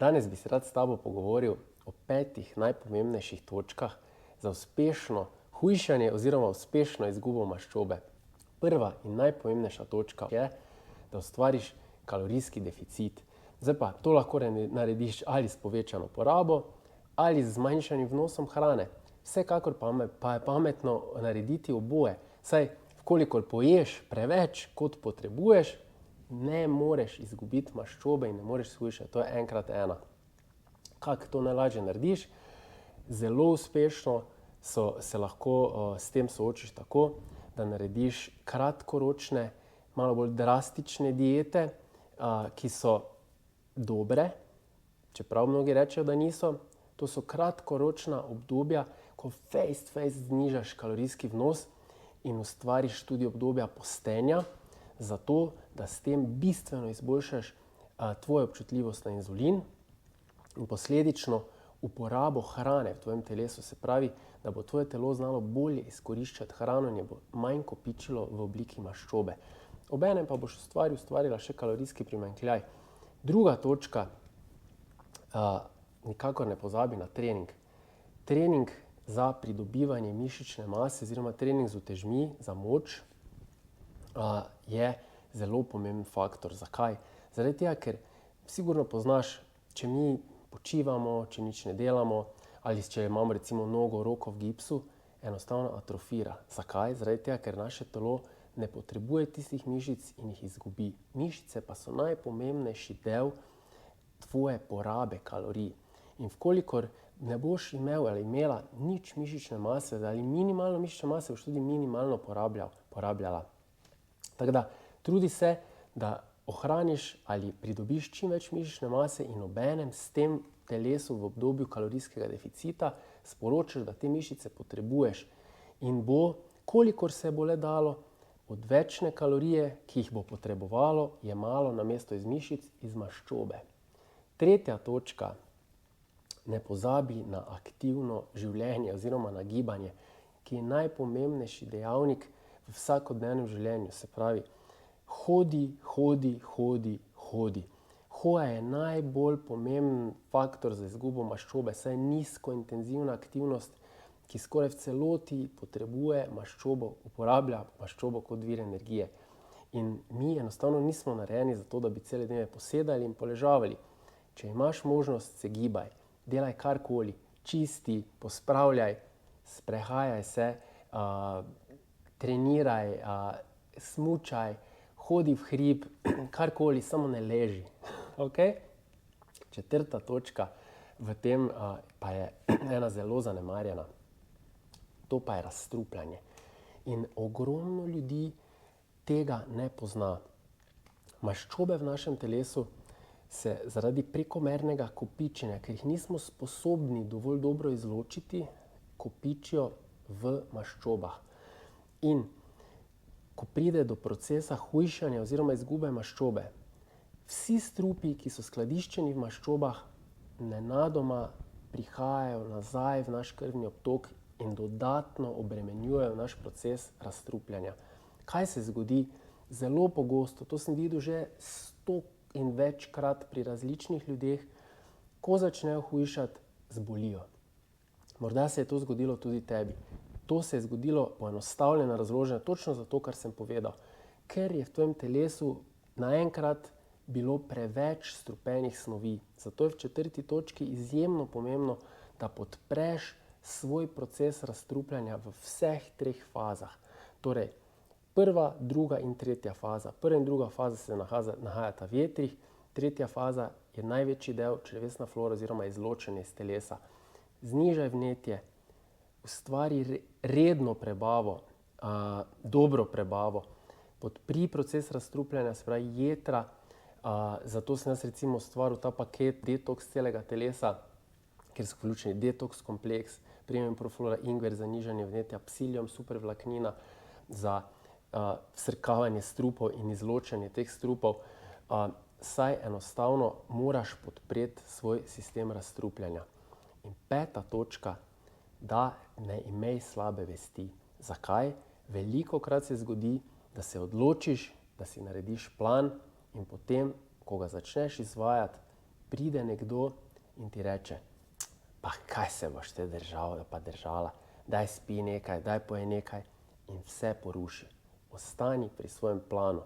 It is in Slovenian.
Danes bi se rad s tabo pogovoril o 5 najpomembnejših točkah za uspešno hujšanje oziroma uspešno izgubo maščobe. Prva in najpomembnejša točka je, da ustvariš kalorijski deficit. Zdaj pa, to lahko narediš ali s povečano porabo ali z zmanjšanim vnosom hrane. Vsekakor pa je pametno narediti oboje, saj vkolikor poješ preveč, kot potrebuješ, ne moreš izgubiti maščobe in ne moreš shujšati. To je 1x1. Kako to najlažje narediš? Zelo uspešno se lahko s tem soočiš tako, da narediš kratkoročne, malo bolj drastične diete, ki so dobre, čeprav mnogi rečejo, da niso. To so kratkoročna obdobja, ko fejst znižaš kalorijski vnos in ustvariš tudi obdobja postenja, zato da s tem bistveno izboljšaš tvojo občutljivost na inzulin in posledično uporabo hrane v tvojem telesu. Se pravi, da bo tvoje telo znalo bolje izkoriščati hrano in je bo manj kopičilo v obliki maščobe. Obenem pa boš ustvarila še kalorijski primanjkljaj. Druga točka, nikakor ne pozabi na trening. Trening za pridobivanje mišične mase oziroma trening z utežmi za moč je zelo pomemben faktor. Zakaj? Zaradi tega, ker sigurno poznaš, če mi počivamo, če nič ne delamo ali če imamo recimo nogo, roko v gipsu, enostavno atrofira. Zakaj? Zaradi tega, ker naše telo ne potrebuje tistih mišic in jih izgubi. Mišice pa so najpomembnejši del tvoje porabe kalorij. In vkolikor ne boš imel ali imela nič mišične mase ali minimalno mišične mase, boš tudi minimalno porabljala. Tako da, trudi se, da ohraniš ali pridobiš čim več mišične mase in obenem s tem telesu v obdobju kalorijskega deficita sporočaš, da te mišice potrebuješ in bo, kolikor se bo le dalo, odvečne kalorije, ki jih bo potrebovalo, jemalo namesto iz mišic, iz maščobe. Tretja točka, ne pozabi na aktivno življenje oziroma na gibanje, ki je najpomembnejši dejavnik v vsakodnevnem življenju. Se pravi, hodi. Hoja je najbolj pomemben faktor za izgubo maščobe, saj je nizkointenzivna aktivnost, ki skoraj v celoti potrebuje maščobo, uporablja maščobo kot vir energije. In mi enostavno nismo narejeni za to, da bi cele dneve posedali in poležavali. Če imaš možnost, se gibaj, delaj karkoli, čisti, pospravljaj, sprehajaj se, treniraj, smučaj, hodi v hrib, karkoli, samo ne leži. Okay? Četrta točka v tem pa je ena zelo zanemarjena. To pa je razstrupljanje. In ogromno ljudi tega ne pozna. Maščobe v našem telesu se zaradi prekomernega kopičenja, ker jih nismo sposobni dovolj dobro izločiti, kopičijo v maščobah. In ko pride do procesa hujšanja oziroma izgube maščobe, vsi strupi, ki so skladiščeni v maščobah, nenadoma prihajajo nazaj v naš krvni obtok in dodatno obremenjujejo naš proces razstrupljanja. Kaj se zgodi? Zelo pogosto, to sem videl že 100 in večkrat pri različnih ljudeh, ko začnejo hujšati, zbolijo. Morda se je to zgodilo tudi tebi. To se je zgodilo poenostavljeno razloženo točno zato, kar sem povedal. Ker je v tvojem telesu naenkrat bilo preveč strupenih snovi. Zato je v 4. točki izjemno pomembno, da podpreš svoj proces razstrupljanja v vseh 3 fazah. Torej, 1., 2. in 3. faza. 1. in 2. faza se nahajata v jetrih, 3. faza je največji del črevesna flora oziroma izločanje iz telesa. Znižaj vnetje, ustvari redno prebavo, dobro prebavo, podpri proces razstrupljanja, se pravi jetra, zato sem jaz recimo ustvaril ta paket detoks celega telesa, kjer so vključeni detoks kompleks, premium proflora ingver za nižanje vnetja, psilium supervlaknina za vsrkavanje strupov in izločanje teh strupov, saj enostavno moraš podpreti svoj sistem razstrupljanja. In 5. točka, da ne imej slabe vesti. Zakaj? Velikokrat se zgodi, da se odločiš, da si narediš plan in potem, ko ga začneš izvajati, pride nekdo in ti reče, pa kaj se boš te držal, pa držala, daj spi nekaj, daj pojej nekaj in vse poruši. Ostani pri svojem planu.